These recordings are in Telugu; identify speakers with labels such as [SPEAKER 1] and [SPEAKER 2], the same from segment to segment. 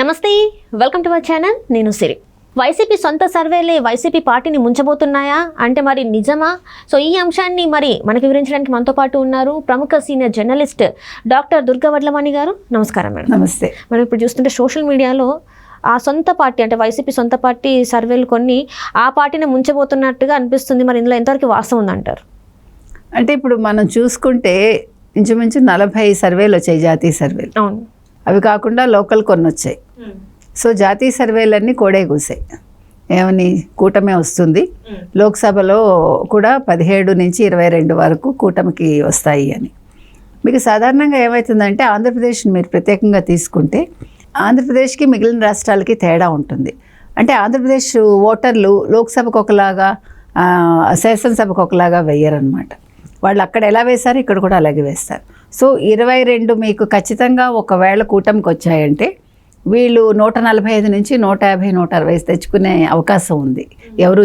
[SPEAKER 1] నమస్తే, వెల్కమ్ టు అవర్ ఛానల్. నేను సిరి. వైసీపీ సొంత సర్వేలే వైసీపీ పార్టీని ముంచబోతున్నాయా అంటే మరి నిజమా? సో ఈ అంశాన్ని మరి మనకు వివరించడానికి మనతో పాటు ఉన్నారు ప్రముఖ senior journalist doctor Durga Vadlamani గారు. నమస్కారం మేడం.
[SPEAKER 2] నమస్తే.
[SPEAKER 1] మనం ఇప్పుడు చూస్తుంటే సోషల్ మీడియాలో ఆ సొంత పార్టీ అంటే వైసీపీ సొంత పార్టీ సర్వేలు కొన్ని ఆ పార్టీని ముంచబోతున్నట్టుగా అనిపిస్తుంది. మరి ఇందులో ఎంతవరకు వాస్తవం ఉందంటారు?
[SPEAKER 2] అంటే ఇప్పుడు మనం చూసుకుంటే ఇంచుమించు 40 సర్వేలు వచ్చాయి, జాతీయ సర్వేలు.
[SPEAKER 1] అవును.
[SPEAKER 2] అవి కాకుండా లోకల్ కొన్ని వచ్చాయి. సో జాతీయ సర్వేలన్నీ కోడే కూసాయి. ఏమని కూటమి వస్తుంది, లోక్సభలో కూడా 17 నుంచి 22 వరకు కూటమికి వస్తాయి అని. మీకు సాధారణంగా ఏమవుతుందంటే ఆంధ్రప్రదేశ్ని మీరు ప్రత్యేకంగా తీసుకుంటే ఆంధ్రప్రదేశ్కి మిగిలిన రాష్ట్రాలకి తేడా ఉంటుంది. అంటే ఆంధ్రప్రదేశ్ ఓటర్లు లోక్సభకు ఒకలాగా శాసనసభకు ఒకలాగా వేయరనమాట. వాళ్ళు అక్కడ ఎలా వేశారు ఇక్కడ కూడా అలాగే వేస్తారు. సో 22 మీకు ఖచ్చితంగా ఒకవేళ కూటమికి వచ్చాయంటే వీళ్ళు 145 నుంచి 150, 160 తెచ్చుకునే అవకాశం ఉంది. ఎవరు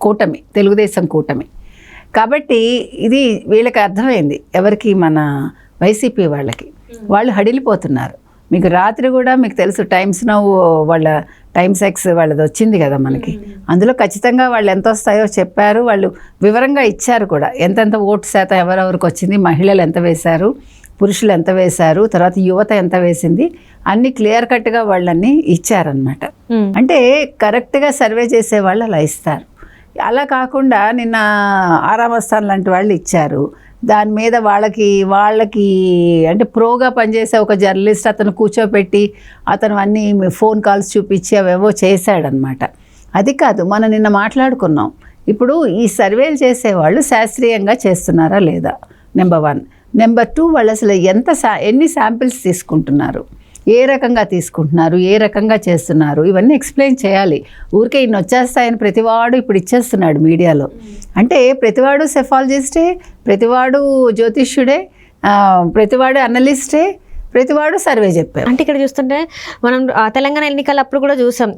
[SPEAKER 2] కూటమి, తెలుగుదేశం కూటమి. కాబట్టి ఇది వీళ్ళకి అర్థమైంది, ఎవరికి, మన వైసీపీ వాళ్ళకి. వాళ్ళు హడిలిపోతున్నారు. మీకు రాత్రి కూడా మీకు తెలుసు టైమ్స్ నౌ వాళ్ళ టైమ్స్ ఎక్స్ వాళ్ళది వచ్చింది కదా మనకి. అందులో ఖచ్చితంగా వాళ్ళు ఎంత వస్తాయో చెప్పారు, వాళ్ళు వివరంగా ఇచ్చారు కూడా. ఎంతెంత ఓటు శాతం ఎవరెవరికి వచ్చింది, మహిళలు ఎంత వేశారు, పురుషులు ఎంత వేశారు, తర్వాత యువత ఎంత వేసింది, అన్ని క్లియర్ కట్గా వాళ్ళని ఇచ్చారనమాట. అంటే కరెక్ట్గా సర్వే చేసే వాళ్ళు అలా ఇస్తారు. అలా కాకుండా నిన్న ఆరామస్థాన్ లాంటి వాళ్ళు ఇచ్చారు. దాని మీద వాళ్ళకి అంటే ప్రోగా పనిచేసే ఒక జర్నలిస్ట్ అతను కూర్చోపెట్టి అతను అన్నీ ఫోన్ కాల్స్ చూపించి అవేవో చేశాడనమాట. అది కాదు, మనం నిన్న మాట్లాడుకున్నాం. ఇప్పుడు ఈ సర్వేలు చేసేవాళ్ళు శాస్త్రీయంగా చేస్తున్నారా లేదా, నెంబర్ 1. నెంబర్ 2, వాళ్ళు అసలు ఎన్ని శాంపిల్స్ తీసుకుంటున్నారు, ఏ రకంగా తీసుకుంటున్నారు, ఏ రకంగా చేస్తున్నారు, ఇవన్నీ ఎక్స్ప్లెయిన్ చేయాలి. ఊరికే ఇన్ని వచ్చేస్తాయని ప్రతివాడు ఇప్పుడు ఇచ్చేస్తున్నాడు మీడియాలో. అంటే ప్రతివాడు సెఫాలజిస్టే, ప్రతివాడు జ్యోతిష్యుడే, ప్రతివాడు అనలిస్టే, ప్రతివాడు సర్వే చెప్పారు.
[SPEAKER 1] అంటే ఇక్కడ చూస్తుంటే మనం తెలంగాణ ఎన్నికల అప్పుడు కూడా చూసాం,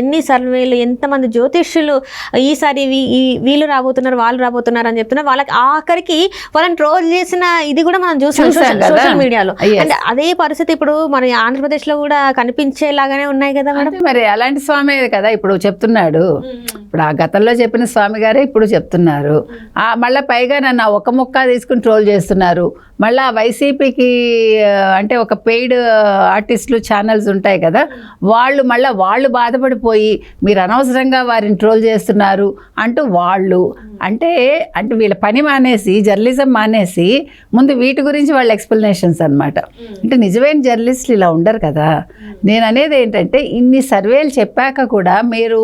[SPEAKER 1] ఎన్ని సర్వేలు, ఎంతమంది జ్యోతిష్యులు ఈసారి వీళ్ళు రాబోతున్నారు, వాళ్ళు రాబోతున్నారు అని చెప్తున్నారు. వాళ్ళకి ఆఖరికి వాళ్ళని ట్రోల్ చేసిన ఇది కూడా మనం చూసాం సోషల్ మీడియాలో. అంటే అదే పరిస్థితి ఇప్పుడు మన ఆంధ్రప్రదేశ్లో కూడా కనిపించేలాగానే ఉన్నాయి కదా మేడం.
[SPEAKER 2] మరి అలాంటి స్వామి కదా ఇప్పుడు చెప్తున్నాడు. ఇప్పుడు ఆ గతంలో చెప్పిన స్వామి గారే ఇప్పుడు చెప్తున్నారు. మళ్ళీ పైగా నన్ను ఒక ముక్క తీసుకుని ట్రోల్ చేస్తున్నారు. మళ్ళీ వైసీపీకి అంటే ఒక పెయిడ్ ఆర్టిస్టులు ఛానల్స్ ఉంటాయి కదా, వాళ్ళు బాధపడిపోయి మీరు అనవసరంగా వారిని ట్రోల్ చేస్తున్నారు అంటూ వాళ్ళు అంటే వీళ్ళ పని మానేసి, జర్నలిజం మానేసి ముందు వీటి గురించి వాళ్ళ ఎక్స్ప్లెనేషన్స్ అనమాట. అంటే నిజమైన జర్నలిస్టులు ఇలా ఉండరు కదా. నేను అనేది ఏంటంటే ఇన్ని సర్వేలు చెప్పాక కూడా మీరు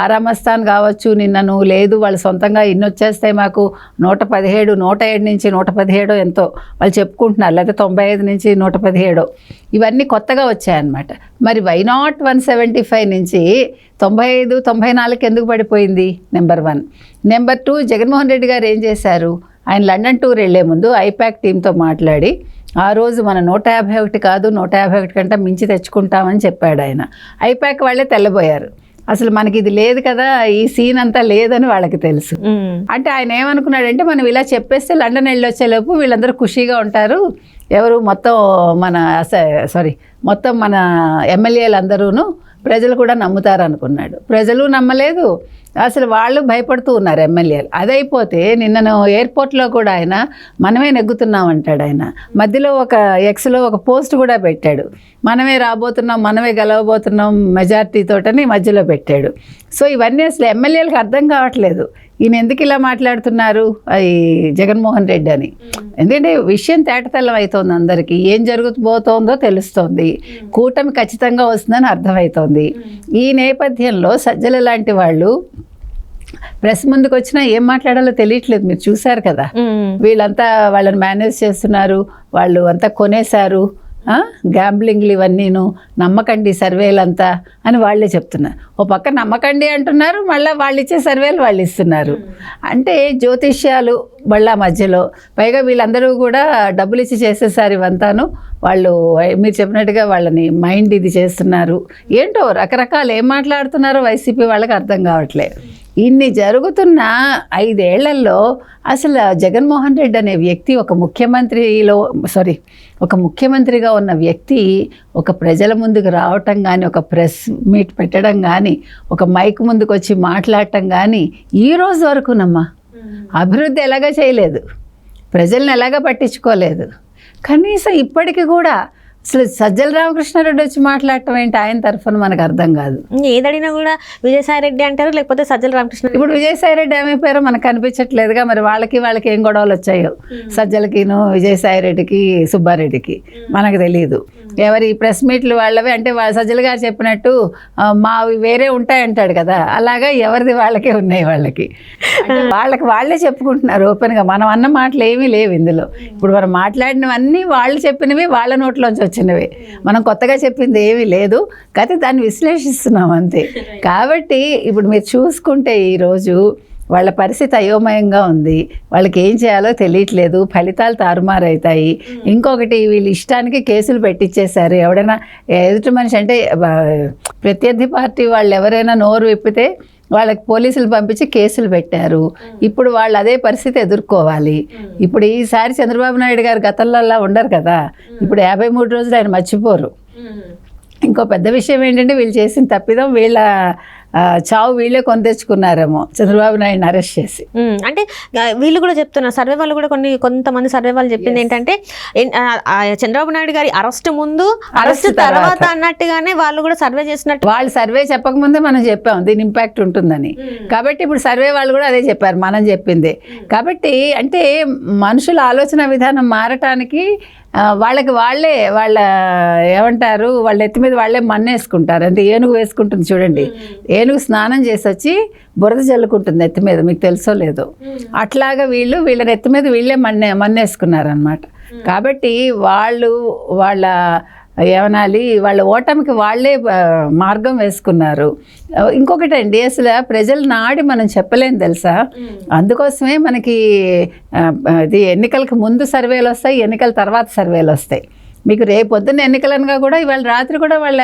[SPEAKER 2] ఆరామస్థాన్ కావచ్చు, నిన్నను లేదు వాళ్ళు సొంతంగా ఇన్ని వచ్చేస్తాయి మాకు 117, 107 నుంచి 117 ఎంతో వాళ్ళు చెప్పుకుంటున్నారు, లేదా 95 నుంచి 117 ఇవన్నీ కొత్తగా వచ్చాయన్నమాట. మరి వై నాట్ 175 నుంచి 95, 94 ఎందుకు పడిపోయింది? నెంబర్ 1. నెంబర్ 2, జగన్మోహన్ రెడ్డి గారు ఏం చేశారు? ఆయన లండన్ టూర్ వెళ్లే ముందు ఐపాక్ టీంతో మాట్లాడి ఆ రోజు మన 151 కాదు 151 కంటే మించి తెచ్చుకుంటామని చెప్పాడు ఆయన. ఐపాక్ వాళ్ళే తెల్లబోయారు. అసలు మనకి ఇది లేదు కదా, ఈ సీన్ అంతా లేదని వాళ్ళకి తెలుసు. అంటే ఆయన ఏమనుకున్నాడంటే మనం ఇలా చెప్పేస్తే లండన్ వెళ్ళి వచ్చేలోపు వీళ్ళందరూ ఖుషీగా ఉంటారు, ఎవరు మొత్తం మన ఎమ్మెల్యేలు అందరూను, ప్రజలు కూడా నమ్ముతారు అనుకున్నాడు. ప్రజలు నమ్మలేదు, అసలు వాళ్ళు భయపడుతూ ఉన్నారు ఎమ్మెల్యేలు. అదైపోతే నిన్నను ఎయిర్పోర్ట్లో కూడా ఆయన మనమే నెగ్గుతున్నాం అంటాడు. ఆయన మధ్యలో ఒక ఎక్స్లో ఒక పోస్ట్ కూడా పెట్టాడు, మనమే రాబోతున్నాం, మనమే గెలవబోతున్నాం మెజార్టీతోటని మధ్యలో పెట్టాడు. సో ఇవన్నీ అసలు ఎమ్మెల్యేలకు అర్థం కావట్లేదు, ఈయన ఎందుకు ఇలా మాట్లాడుతున్నారు అది జగన్మోహన్ రెడ్డి అని. ఎందుకంటే విషయం తేటతెల్లం అవుతోంది, అందరికీ ఏం జరుగుతుబోతోందో తెలుస్తోంది, కూటమి ఖచ్చితంగా వస్తుందని అర్థమవుతోంది. ఈ నేపథ్యంలో సజ్జల లాంటి వాళ్ళు ప్రెస్ ముందుకు వచ్చినా ఏం మాట్లాడాలో తెలియట్లేదు. మీరు చూశారు కదా, వీళ్ళంతా వాళ్ళని మేనేజ్ చేస్తున్నారు, వాళ్ళు అంతా కొనేశారు, గ్యాంబ్లింగ్లు ఇవన్నీను, నమ్మకండి సర్వేలంతా అని వాళ్ళే చెప్తున్నారు. ఓ పక్క నమ్మకండి అంటున్నారు, మళ్ళీ వాళ్ళు ఇచ్చే సర్వేలు వాళ్ళు ఇస్తున్నారు. అంటే జ్యోతిష్యాలు మళ్ళా మధ్యలో, పైగా వీళ్ళందరూ కూడా డబ్బులు ఇచ్చి చేసేసారు ఇవంతాను. వాళ్ళు మీరు చెప్పినట్టుగా వాళ్ళని మైండ్ ఇది చేస్తున్నారు. ఏంటో రకరకాలు ఏం మాట్లాడుతున్నారో వైసీపీ వాళ్ళకి అర్థం కావట్లేదు. ఇన్ని జరుగుతున్న 5 ఏళ్లలో అసలు జగన్మోహన్ రెడ్డి అనే వ్యక్తి ఒక ముఖ్యమంత్రిగా ఉన్న వ్యక్తి ఒక ప్రజల ముందుకు రావటం కానీ, ఒక ప్రెస్ మీట్ పెట్టడం కానీ, ఒక మైక్ ముందుకు వచ్చి మాట్లాడటం కానీ ఈ రోజు వరకునమ్మా అభివృద్ధి ఎలాగా చేయలేదు, ప్రజల్ని ఎలాగా పట్టించుకోలేదు. కనీసం ఇప్పటికి కూడా అసలు సజ్జల రామకృష్ణారెడ్డి వచ్చి మాట్లాడటం ఏంటి ఆయన తరఫున మనకు అర్థం కాదు.
[SPEAKER 1] ఏదడినా కూడా విజయసాయి రెడ్డి అంటారు, లేకపోతే సజ్జల రామకృష్ణ.
[SPEAKER 2] ఇప్పుడు విజయసాయి రెడ్డి ఏమైపోయారో మనకు కనిపించట్లేదుగా. మరి వాళ్ళకి ఏం గొడవలు వచ్చాయో సజ్జలకిను, విజయసాయి రెడ్డికి, సుబ్బారెడ్డికి మనకు తెలియదు. ఎవరి ప్రెస్ మీట్లు వాళ్ళవి అంటే సజ్జల గారు చెప్పినట్టు మావి వేరే ఉంటాయంటాడు కదా, అలాగా ఎవరిది వాళ్ళకే ఉన్నాయి. వాళ్ళే చెప్పుకుంటున్నారు ఓపెన్గా. మనం అన్న మాటలు ఏమీ లేవు ఇందులో. ఇప్పుడు మనం మాట్లాడినవన్నీ వాళ్ళు చెప్పినవి, వాళ్ళ నోట్లోంచి వచ్చినవి. మనం కొత్తగా చెప్పింది ఏమీ లేదు, కాకపోతే దాన్ని విశ్లేషిస్తున్నాం అంతే. కాబట్టి ఇప్పుడు మీరు చూసుకుంటే ఈరోజు వాళ్ళ పరిస్థితి అయోమయంగా ఉంది. వాళ్ళకి ఏం చేయాలో తెలియట్లేదు, ఫలితాలు తారుమారవుతాయి. ఇంకొకటి వీళ్ళు ఇష్టానికి కేసులు పెట్టించేశారు. ఎవడైనా ఎదుటి మనిషి అంటే ప్రత్యర్థి పార్టీ వాళ్ళు ఎవరైనా నోరు విప్పితే వాళ్ళకి పోలీసులు పంపించి కేసులు పెట్టారు. ఇప్పుడు వాళ్ళు అదే పరిస్థితి ఎదుర్కోవాలి. ఇప్పుడు ఈసారి చంద్రబాబు నాయుడు గారు గతంలో ఉండరు కదా, ఇప్పుడు 53 రోజులు ఆయన మర్చిపోరు. ఇంకో పెద్ద విషయం ఏంటంటే వీళ్ళు చేసిన తప్పిదం, వీళ్ళ చావు వీళ్ళే కొని తెచ్చుకున్నారేమో చంద్రబాబు నాయుడిని అరెస్ట్ చేసి.
[SPEAKER 1] అంటే వీళ్ళు కూడా చెప్తున్నారు, సర్వే వాళ్ళు కూడా కొంతమంది సర్వే వాళ్ళు చెప్పింది ఏంటంటే చంద్రబాబు నాయుడు గారి అరెస్ట్ ముందు, అరెస్ట్ తర్వాత అన్నట్టుగానే వాళ్ళు కూడా సర్వే చేసినట్టు.
[SPEAKER 2] వాళ్ళు సర్వే చెప్పకముందే మనం చెప్పాం దీని ఇంపాక్ట్ ఉంటుందని. కాబట్టి ఇప్పుడు సర్వే వాళ్ళు కూడా అదే చెప్పారు, మనం చెప్పిందే. కాబట్టి అంటే మనుషుల ఆలోచన విధానం మారటానికి వాళ్ళ ఏమంటారు, వాళ్ళ ఎత్తి మీద వాళ్ళే మన్నేసుకుంటారు. అంటే ఏనుగు వేసుకుంటుంది చూడండి, ఏనుగు స్నానం చేసి వచ్చి బురద జల్లుకుంటుంది ఎత్తి మీద, మీకు తెలుసో లేదో. అట్లాగా వీళ్ళ ఎత్తి మీద వీళ్ళే మన్నేసుకున్నారు అనమాట. కాబట్టి వాళ్ళ ఏమనాలి, వాళ్ళ ఓటమికి వాళ్ళే మార్గం వేసుకున్నారు. ఇంకొకటి అండి, అసలు ప్రజల నాడి మనం చెప్పలేం తెలుసా. అందుకోసమే మనకి ఇది ఎన్నికలకు ముందు సర్వేలు వస్తాయి, ఎన్నికల తర్వాత సర్వేలు వస్తాయి. మీకు రేపొద్దున ఎన్నికలనగా కూడా ఇవాళ రాత్రి కూడా వాళ్ళ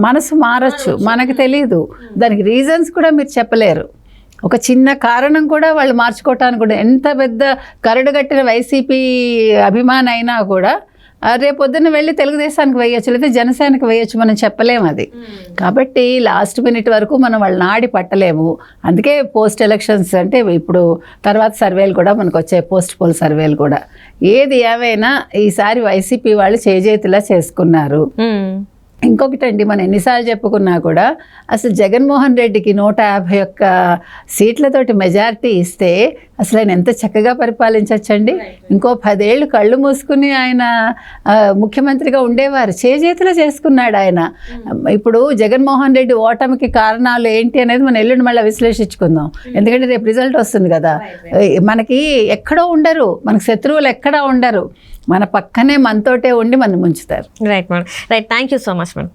[SPEAKER 2] మనసు మారచ్చు, మనకు తెలియదు. దానికి రీజన్స్ కూడా మీరు చెప్పలేరు. ఒక చిన్న కారణం కూడా వాళ్ళు మార్చుకోవటానికి కూడా, ఎంత పెద్ద కరడుగట్టిన వైసీపీ అభిమాని అయినా కూడా రేపొద్దున వెళ్ళి తెలుగుదేశానికి వేయచ్చు, లేదా జనసేనకి వేయచ్చు, మనం చెప్పలేము అది. కాబట్టి లాస్ట్ మినిట్ వరకు మనం వాళ్ళ నాడి పట్టలేము. అందుకే పోస్ట్ ఎలక్షన్స్ అంటే ఇప్పుడు తర్వాత సర్వేలు కూడా మనకు వచ్చాయి, పోస్ట్ పోల్ సర్వేలు కూడా. ఏది ఏమైనా ఈసారి వైసీపీ వాళ్ళు చేజేతిలా చేసుకున్నారు. ఇంకొకటి అండి, మనం ఎన్నిసార్లు చెప్పుకున్నా కూడా అసలు జగన్మోహన్ రెడ్డికి 151 సీట్లతోటి మెజారిటీ ఇస్తే అసలు ఆయన ఎంత చక్కగా పరిపాలించవచ్చండి. ఇంకో 10 ఏళ్ళు కళ్ళు మూసుకుని ఆయన ముఖ్యమంత్రిగా ఉండేవారు. చేజేతిలో చేసుకున్నాడు ఆయన. ఇప్పుడు జగన్మోహన్ రెడ్డి ఓటమికి కారణాలు ఏంటి అనేది మనం ఎల్లుండి మళ్ళీ విశ్లేషించుకుందాం. ఎందుకంటే రేపు రిజల్ట్ వస్తుంది కదా. మనకి ఎక్కడో ఉండరు, మనకు శత్రువులు ఎక్కడా ఉండరు, మన పక్కనే మనతోటే ఉండి మనం ముంచుతారు.
[SPEAKER 1] Right madam, right. Thank you so much madam.